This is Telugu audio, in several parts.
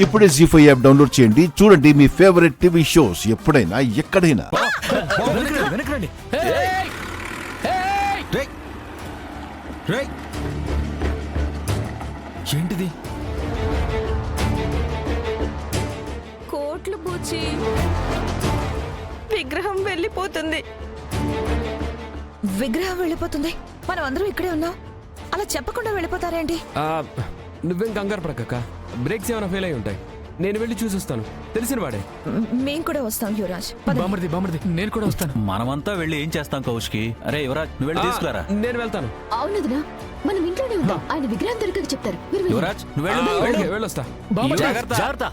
ఇప్పుడే జీ5 యాప్ డౌన్లోడ్ చేయండి. చూడండి మీ ఫేవరెట్ టీవీ షోస్ ఎప్పుడైనా ఎక్కడైనా. ఏంటిది? కోట్లు బూచి విగ్రహం వెళ్ళిపోతుంది. విగ్రహం వెళ్ళిపోతుంది, మనం అందరం ఇక్కడే ఉన్నాం. అలా చెప్పకుండా వెళ్ళిపోతారేంటి? నువ్వేం కంగారు పడకక్క. బ్రేక్స్ ఏమైనా ఫెయిల్ అయి ఉంటాయి. నేను వెళ్ళి చూసొస్తాను. తెలిసిన వాడే. మేం కూడా వస్తాం యువరాజ్. బామర్ది నేను కూడా వస్తాను. మనమంతా వెళ్ళి ఏం చేస్తాం కౌశికి? అరే యువరాజ్, నువ్వు వెళ్ళి తీసుకురా. నేను వెళ్తాను. అవునదినా, మనం ఇంట్లోనే ఉంటాం. ఆయన విగ్రహం దొరకక చెప్తారు. మీరు వెళ్ళండి. యువరాజ్, నువ్వు వెళ్ళొస్తా. జాగ్రత్త.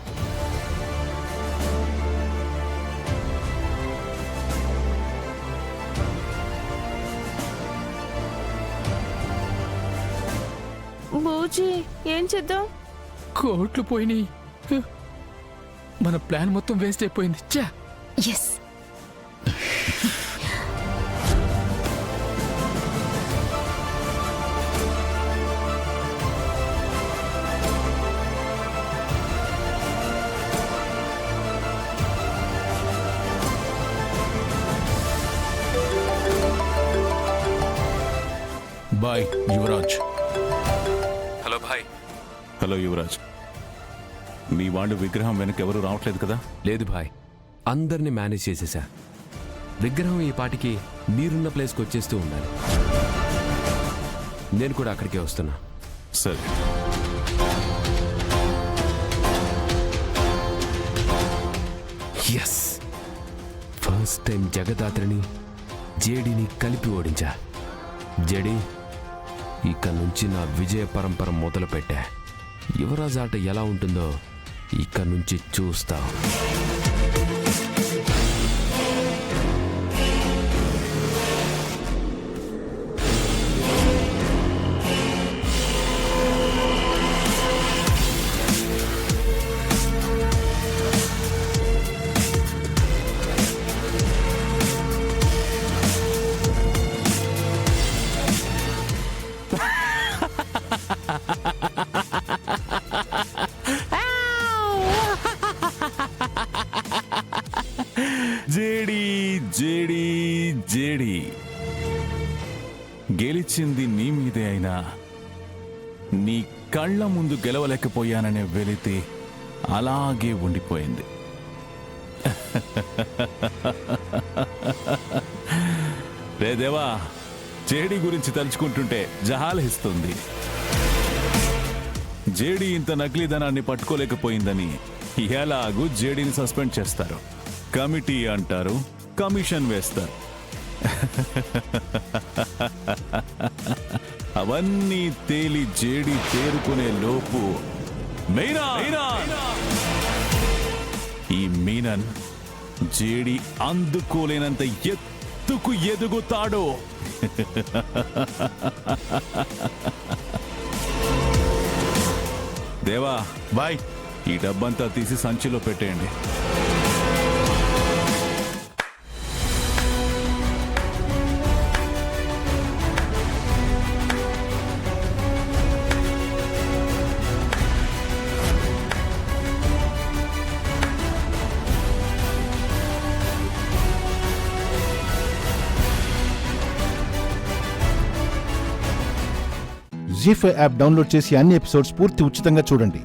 బూచి ఏం చేద్దాం? కోట్లు పోయినాయి. మన ప్లాన్ మొత్తం వేస్ట్ అయిపోయింది. ఛా! ఎస్. బాయ్ యువరాజ్. హలో భాయ్. హలో యువరాజ్, మీ వాళ్ళు విగ్రహం వెనక ఎవరు రావట్లేదు కదా? లేదు భాయ్, అందరినీ మేనేజ్ చేసేసా. విగ్రహం ఈ పాటికి మీరున్న ప్లేస్కి వచ్చేస్తూ ఉండాలి. నేను కూడా అక్కడికే వస్తున్నా. సరే. ఎస్, ఫస్ట్ టైం జగదాత్రిని జేడీని కలిపి ఓడించా. జేడీ, ఇక నుంచి నా విజయ పరంపర మొదలు పెట్టా. యువరాజ్ ఆట ఎలా ఉంటుందో ఇక నుంచి చూస్తా. జేడీ జేడీ జేడీ, గెలిచింది నీ మీదే అయినా నీ కళ్ళ ముందు గెలవలేకపోయాననే వెలితి అలాగే ఉండిపోయింది. రే దేవా, జేడీ గురించి తలుచుకుంటుంటే జహాలహిస్తుంది. జేడీ ఇంత నకిలీధనాన్ని పట్టుకోలేకపోయిందని ఎలాగూ జేడీని సస్పెండ్ చేస్తారు, కమిటీ అంటారు, కమిషన్ వేస్తారు. అవన్నీ తేలి జేడీ తేరుకునే లోపు ఈ మీనన్ జేడీ అందుకోలేనంత ఎత్తుకు ఎదుగుతాడు. దేవా బాయ్, ఈ డబ్బంతా తీసి సంచిలో పెట్టేయండి. జీ5 యాప్ డౌన్లోడ్ చేసి అన్ని ఎపిసోడ్స్ పూర్తి ఉచితంగా చూడండి.